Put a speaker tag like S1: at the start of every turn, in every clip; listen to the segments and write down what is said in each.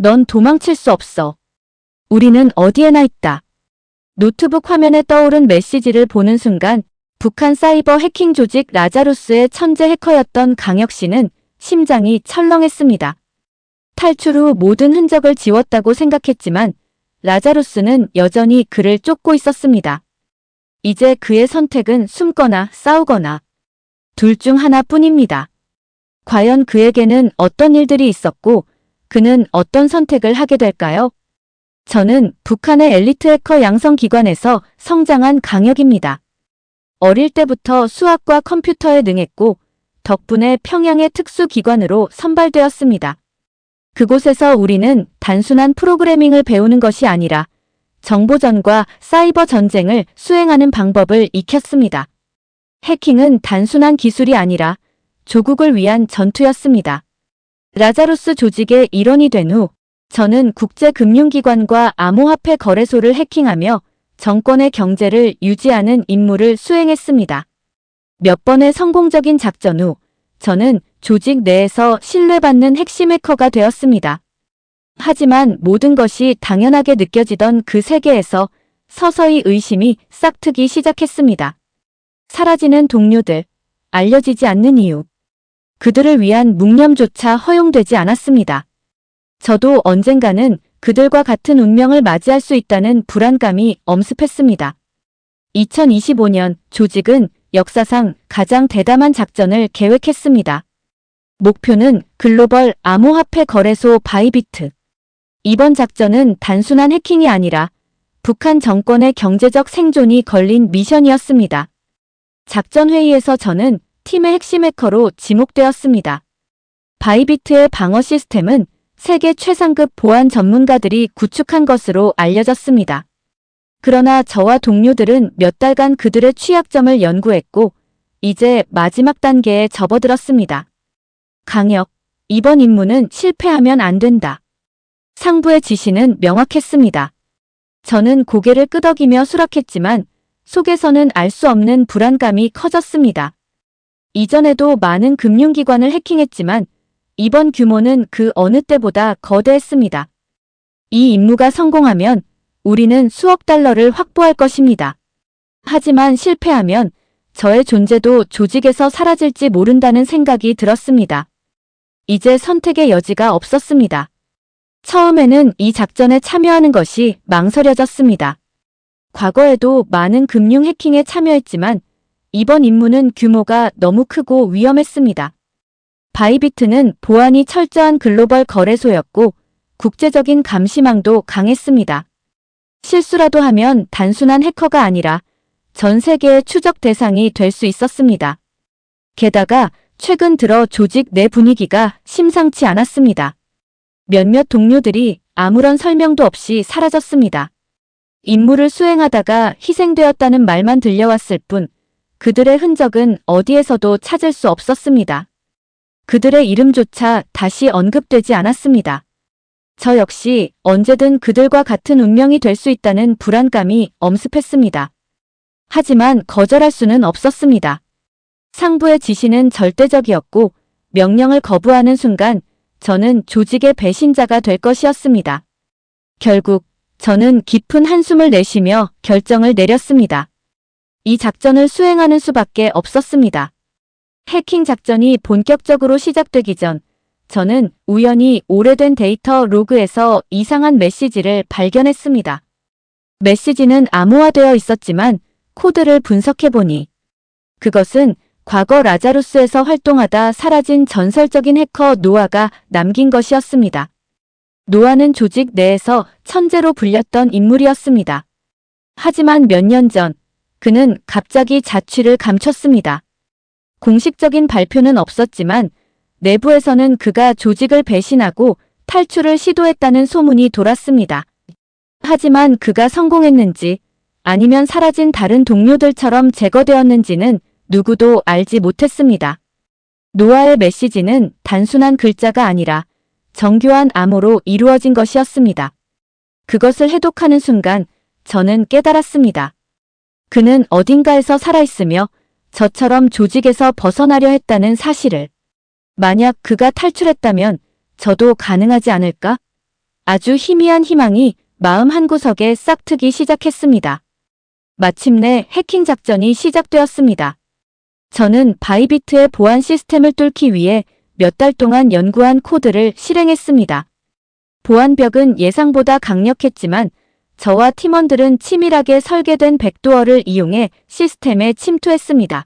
S1: 넌 도망칠 수 없어. 우리는 어디에나 있다. 노트북 화면에 떠오른 메시지를 보는 순간 북한 사이버 해킹 조직 라자루스의 천재 해커였던 강혁 씨는 심장이 철렁했습니다. 탈출 후 모든 흔적을 지웠다고 생각했지만 라자루스는 여전히 그를 쫓고 있었습니다. 이제 그의 선택은 숨거나 싸우거나 둘 중 하나뿐입니다. 과연 그에게는 어떤 일들이 있었고 그는 어떤 선택을 하게 될까요? 저는 북한의 엘리트 해커 양성기관에서 성장한 강혁입니다. 어릴 때부터 수학과 컴퓨터에 능했고 덕분에 평양의 특수기관으로 선발되었습니다. 그곳에서 우리는 단순한 프로그래밍을 배우는 것이 아니라 정보전과 사이버 전쟁을 수행하는 방법을 익혔습니다. 해킹은 단순한 기술이 아니라 조국을 위한 전투였습니다. 라자루스 조직의 일원이 된 후 저는 국제금융기관과 암호화폐 거래소를 해킹하며 정권의 경제를 유지하는 임무를 수행했습니다. 몇 번의 성공적인 작전 후 저는 조직 내에서 신뢰받는 핵심 해커가 되었습니다. 하지만 모든 것이 당연하게 느껴지던 그 세계에서 서서히 의심이 싹트기 시작했습니다. 사라지는 동료들, 알려지지 않는 이유. 그들을 위한 묵념조차 허용되지 않았습니다. 저도 언젠가는 그들과 같은 운명을 맞이할 수 있다는 불안감이 엄습했습니다. 2025년 조직은 역사상 가장 대담한 작전을 계획했습니다. 목표는 글로벌 암호화폐 거래소 바이비트. 이번 작전은 단순한 해킹이 아니라 북한 정권의 경제적 생존이 걸린 미션이었습니다. 작전 회의에서 저는 팀의 핵심 해커로 지목되었습니다. 바이비트의 방어 시스템은 세계 최상급 보안 전문가들이 구축한 것으로 알려졌습니다. 그러나 저와 동료들은 몇 달간 그들의 취약점을 연구했고 이제 마지막 단계에 접어들었습니다. 강혁, 이번 임무는 실패하면 안 된다. 상부의 지시는 명확했습니다. 저는 고개를 끄덕이며 수락했지만 속에서는 알 수 없는 불안감이 커졌습니다. 이전에도 많은 금융기관을 해킹했지만 이번 규모는 그 어느 때보다 거대했습니다. 이 임무가 성공하면 우리는 수억 달러를 확보할 것입니다. 하지만 실패하면 저의 존재도 조직에서 사라질지 모른다는 생각이 들었습니다. 이제 선택의 여지가 없었습니다. 처음에는 이 작전에 참여하는 것이 망설여졌습니다. 과거에도 많은 금융 해킹에 참여했지만 이번 임무는 규모가 너무 크고 위험했습니다. 바이비트는 보안이 철저한 글로벌 거래소였고 국제적인 감시망도 강했습니다. 실수라도 하면 단순한 해커가 아니라 전 세계의 추적 대상이 될 수 있었습니다. 게다가 최근 들어 조직 내 분위기가 심상치 않았습니다. 몇몇 동료들이 아무런 설명도 없이 사라졌습니다. 임무를 수행하다가 희생되었다는 말만 들려왔을 뿐 그들의 흔적은 어디에서도 찾을 수 없었습니다. 그들의 이름조차 다시 언급되지 않았습니다. 저 역시 언제든 그들과 같은 운명이 될 수 있다는 불안감이 엄습했습니다. 하지만 거절할 수는 없었습니다. 상부의 지시는 절대적이었고 명령을 거부하는 순간 저는 조직의 배신자가 될 것이었습니다. 결국 저는 깊은 한숨을 내쉬며 결정을 내렸습니다. 이 작전을 수행하는 수밖에 없었습니다. 해킹 작전이 본격적으로 시작되기 전 저는 우연히 오래된 데이터 로그에서 이상한 메시지를 발견했습니다. 메시지는 암호화되어 있었지만 코드를 분석해보니 그것은 과거 라자루스에서 활동하다 사라진 전설적인 해커 노아가 남긴 것이었습니다. 노아는 조직 내에서 천재로 불렸던 인물이었습니다. 하지만 몇 년 전 그는 갑자기 자취를 감췄습니다. 공식적인 발표는 없었지만 내부에서는 그가 조직을 배신하고 탈출을 시도했다는 소문이 돌았습니다. 하지만 그가 성공했는지 아니면 사라진 다른 동료들처럼 제거되었는지는 누구도 알지 못했습니다. 노아의 메시지는 단순한 글자가 아니라 정교한 암호로 이루어진 것이었습니다. 그것을 해독하는 순간 저는 깨달았습니다. 그는 어딘가에서 살아있으며 저처럼 조직에서 벗어나려 했다는 사실을. 만약 그가 탈출했다면 저도 가능하지 않을까? 아주 희미한 희망이 마음 한구석에 싹트기 시작했습니다. 마침내 해킹 작전이 시작되었습니다. 저는 바이비트의 보안 시스템을 뚫기 위해 몇 달 동안 연구한 코드를 실행했습니다. 보안벽은 예상보다 강력했지만 저와 팀원들은 치밀하게 설계된 백도어를 이용해 시스템에 침투했습니다.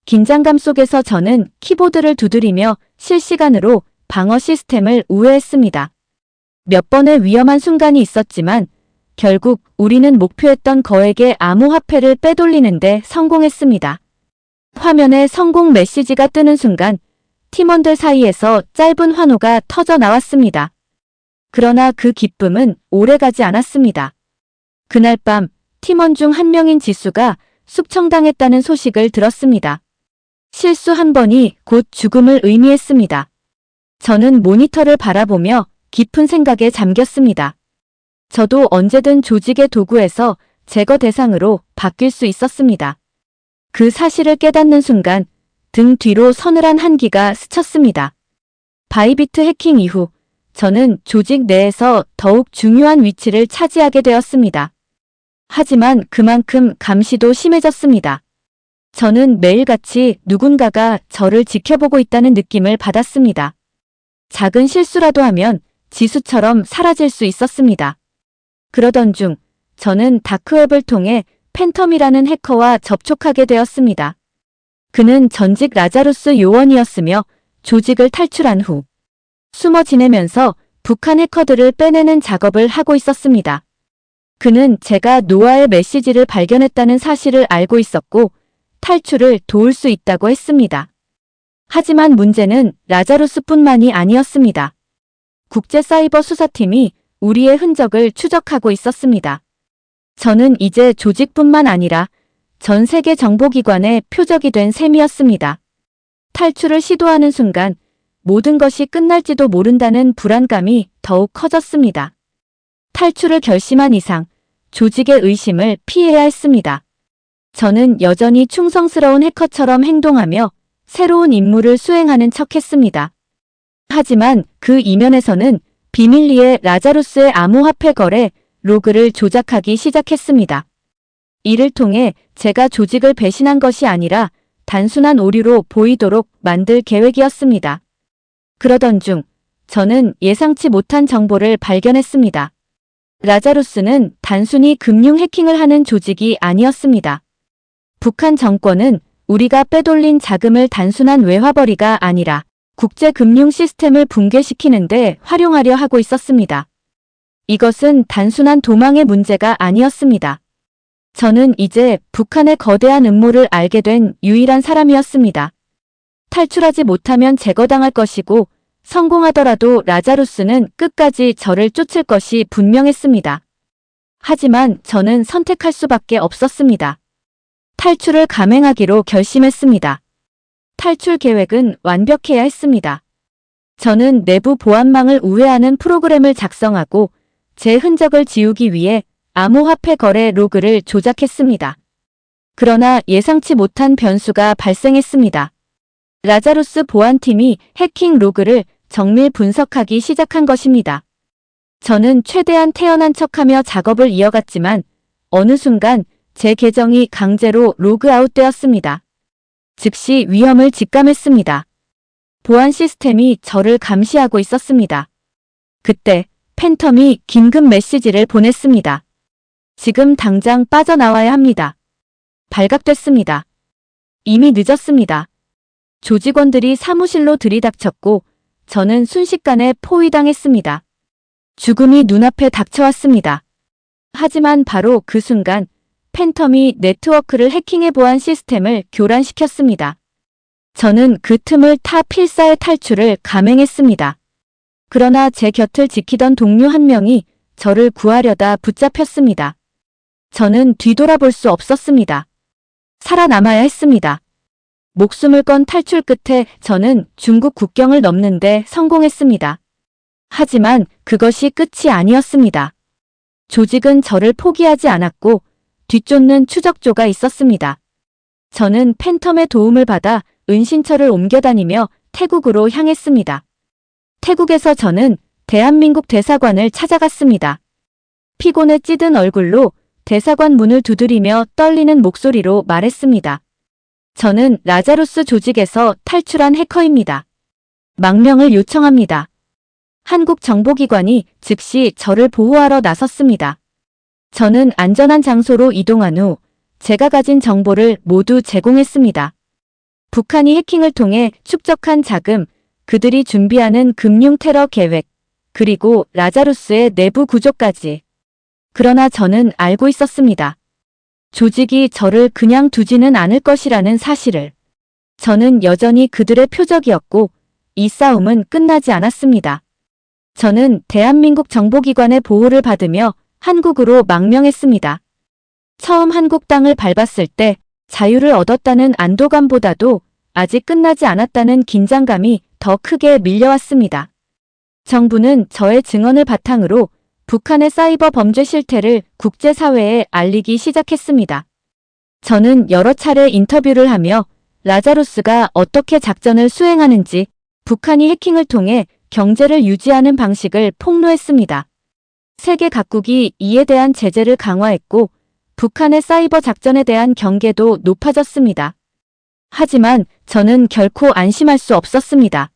S1: 긴장감 속에서 저는 키보드를 두드리며 실시간으로 방어 시스템을 우회했습니다. 몇 번의 위험한 순간이 있었지만 결국 우리는 목표했던 거액의 암호화폐를 빼돌리는데 성공했습니다. 화면에 성공 메시지가 뜨는 순간 팀원들 사이에서 짧은 환호가 터져 나왔습니다. 그러나 그 기쁨은 오래가지 않았습니다. 그날 밤 팀원 중 한 명인 지수가 숙청당했다는 소식을 들었습니다. 실수 한 번이 곧 죽음을 의미했습니다. 저는 모니터를 바라보며 깊은 생각에 잠겼습니다. 저도 언제든 조직의 도구에서 제거 대상으로 바뀔 수 있었습니다. 그 사실을 깨닫는 순간 등 뒤로 서늘한 한기가 스쳤습니다. 바이비트 해킹 이후 저는 조직 내에서 더욱 중요한 위치를 차지하게 되었습니다. 하지만 그만큼 감시도 심해졌습니다. 저는 매일같이 누군가가 저를 지켜보고 있다는 느낌을 받았습니다. 작은 실수라도 하면 지수처럼 사라질 수 있었습니다. 그러던 중 저는 다크웹을 통해 팬텀이라는 해커와 접촉하게 되었습니다. 그는 전직 라자루스 요원이었으며 조직을 탈출한 후 숨어 지내면서 북한 해커들을 빼내는 작업을 하고 있었습니다. 그는 제가 노아의 메시지를 발견했다는 사실을 알고 있었고 탈출을 도울 수 있다고 했습니다. 하지만 문제는 라자루스뿐만이 아니었습니다. 국제사이버 수사팀이 우리의 흔적을 추적하고 있었습니다. 저는 이제 조직뿐만 아니라 전 세계 정보기관의 표적이 된 셈이었습니다. 탈출을 시도하는 순간 모든 것이 끝날지도 모른다는 불안감이 더욱 커졌습니다. 탈출을 결심한 이상 조직의 의심을 피해야 했습니다. 저는 여전히 충성스러운 해커처럼 행동하며 새로운 임무를 수행하는 척했습니다. 하지만 그 이면에서는 비밀리에 라자루스의 암호화폐 거래 로그를 조작하기 시작했습니다. 이를 통해 제가 조직을 배신한 것이 아니라 단순한 오류로 보이도록 만들 계획이었습니다. 그러던 중 저는 예상치 못한 정보를 발견했습니다. 라자루스는 단순히 금융 해킹을 하는 조직이 아니었습니다. 북한 정권은 우리가 빼돌린 자금을 단순한 외화벌이가 아니라 국제 금융 시스템을 붕괴시키는데 활용하려 하고 있었습니다. 이것은 단순한 도망의 문제가 아니었습니다. 저는 이제 북한의 거대한 음모를 알게 된 유일한 사람이었습니다. 탈출하지 못하면 제거당할 것이고 성공하더라도 라자루스는 끝까지 저를 쫓을 것이 분명했습니다. 하지만 저는 선택할 수밖에 없었습니다. 탈출을 감행하기로 결심했습니다. 탈출 계획은 완벽해야 했습니다. 저는 내부 보안망을 우회하는 프로그램을 작성하고 제 흔적을 지우기 위해 암호화폐 거래 로그를 조작했습니다. 그러나 예상치 못한 변수가 발생했습니다. 라자루스 보안팀이 해킹 로그를 정밀 분석하기 시작한 것입니다. 저는 최대한 태연한 척하며 작업을 이어갔지만 어느 순간 제 계정이 강제로 로그아웃 되었습니다. 즉시 위험을 직감했습니다. 보안 시스템이 저를 감시하고 있었습니다. 그때 팬텀이 긴급 메시지를 보냈습니다. 지금 당장 빠져나와야 합니다. 발각됐습니다. 이미 늦었습니다. 조직원들이 사무실로 들이닥쳤고 저는 순식간에 포위당했습니다. 죽음이 눈앞에 닥쳐왔습니다. 하지만 바로 그 순간 팬텀이 네트워크를 해킹해 보안 시스템을 교란시켰습니다. 저는 그 틈을 타 필사의 탈출을 감행했습니다. 그러나 제 곁을 지키던 동료 한 명이 저를 구하려다 붙잡혔습니다. 저는 뒤돌아볼 수 없었습니다. 살아남아야 했습니다. 목숨을 건 탈출 끝에 저는 중국 국경을 넘는데 성공했습니다. 하지만 그것이 끝이 아니었습니다. 조직은 저를 포기하지 않았고 뒤쫓는 추적조가 있었습니다. 저는 팬텀의 도움을 받아 은신처를 옮겨다니며 태국으로 향했습니다. 태국에서 저는 대한민국 대사관을 찾아갔습니다. 피곤에 찌든 얼굴로 대사관 문을 두드리며 떨리는 목소리로 말했습니다. 저는 라자루스 조직에서 탈출한 해커입니다. 망명을 요청합니다. 한국 정보기관이 즉시 저를 보호하러 나섰습니다. 저는 안전한 장소로 이동한 후 제가 가진 정보를 모두 제공했습니다. 북한이 해킹을 통해 축적한 자금, 그들이 준비하는 금융 테러 계획, 그리고 라자루스의 내부 구조까지. 그러나 저는 알고 있었습니다. 조직이 저를 그냥 두지는 않을 것이라는 사실을. 저는 여전히 그들의 표적이었고 이 싸움은 끝나지 않았습니다. 저는 대한민국 정보기관의 보호를 받으며 한국으로 망명했습니다. 처음 한국 땅을 밟았을 때 자유를 얻었다는 안도감보다도 아직 끝나지 않았다는 긴장감이 더 크게 밀려왔습니다. 정부는 저의 증언을 바탕으로 북한의 사이버 범죄 실태를 국제사회에 알리기 시작했습니다. 저는 여러 차례 인터뷰를 하며 라자루스가 어떻게 작전을 수행하는지, 북한이 해킹을 통해 경제를 유지하는 방식을 폭로했습니다. 세계 각국이 이에 대한 제재를 강화했고 북한의 사이버 작전에 대한 경계도 높아졌습니다. 하지만 저는 결코 안심할 수 없었습니다.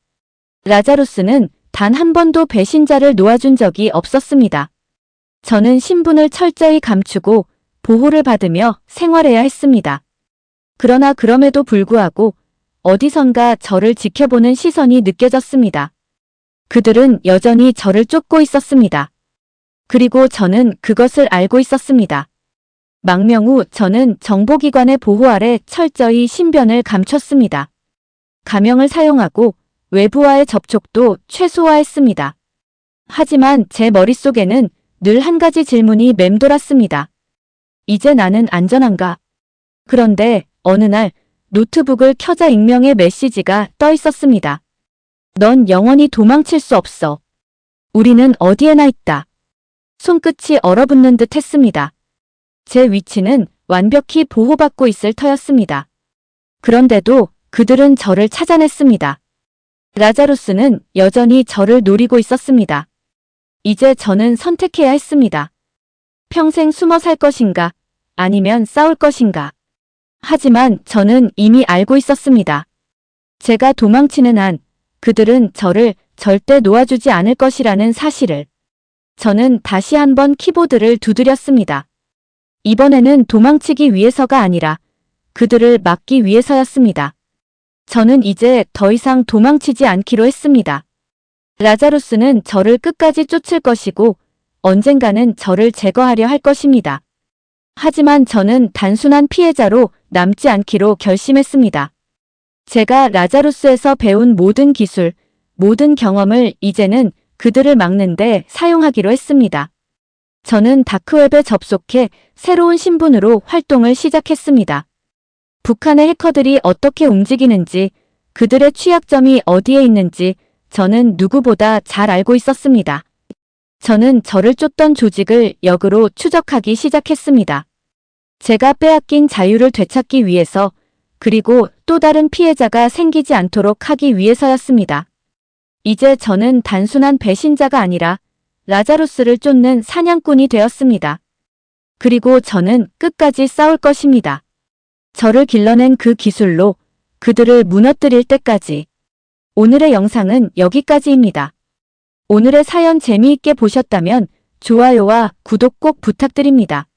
S1: 라자루스는 단 한 번도 배신자를 놓아준 적이 없었습니다. 저는 신분을 철저히 감추고 보호를 받으며 생활해야 했습니다. 그러나 그럼에도 불구하고 어디선가 저를 지켜보는 시선이 느껴졌습니다. 그들은 여전히 저를 쫓고 있었습니다. 그리고 저는 그것을 알고 있었습니다. 망명 후 저는 정보기관의 보호 아래 철저히 신변을 감췄습니다. 가명을 사용하고 외부와의 접촉도 최소화했습니다. 하지만 제 머릿속에는 늘 한 가지 질문이 맴돌았습니다. 이제 나는 안전한가? 그런데 어느 날 노트북을 켜자 익명의 메시지가 떠 있었습니다. 넌 영원히 도망칠 수 없어. 우리는 어디에나 있다. 손끝이 얼어붙는 듯 했습니다. 제 위치는 완벽히 보호받고 있을 터였습니다. 그런데도 그들은 저를 찾아냈습니다. 라자루스는 여전히 저를 노리고 있었습니다. 이제 저는 선택해야 했습니다. 평생 숨어 살 것인가, 아니면 싸울 것인가. 하지만 저는 이미 알고 있었습니다. 제가 도망치는 한 그들은 저를 절대 놓아주지 않을 것이라는 사실을. 저는 다시 한번 키보드를 두드렸습니다. 이번에는 도망치기 위해서가 아니라 그들을 막기 위해서였습니다. 저는 이제 더 이상 도망치지 않기로 했습니다. 라자루스는 저를 끝까지 쫓을 것이고 언젠가는 저를 제거하려 할 것입니다. 하지만 저는 단순한 피해자로 남지 않기로 결심했습니다. 제가 라자루스에서 배운 모든 기술, 모든 경험을 이제는 그들을 막는데 사용하기로 했습니다. 저는 다크웹에 접속해 새로운 신분으로 활동을 시작했습니다. 북한의 해커들이 어떻게 움직이는지, 그들의 취약점이 어디에 있는지 저는 누구보다 잘 알고 있었습니다. 저는 저를 쫓던 조직을 역으로 추적하기 시작했습니다. 제가 빼앗긴 자유를 되찾기 위해서, 그리고 또 다른 피해자가 생기지 않도록 하기 위해서였습니다. 이제 저는 단순한 배신자가 아니라 라자루스를 쫓는 사냥꾼이 되었습니다. 그리고 저는 끝까지 싸울 것입니다. 저를 길러낸 그 기술로 그들을 무너뜨릴 때까지. 오늘의 영상은 여기까지입니다. 오늘의 사연 재미있게 보셨다면 좋아요와 구독 꼭 부탁드립니다.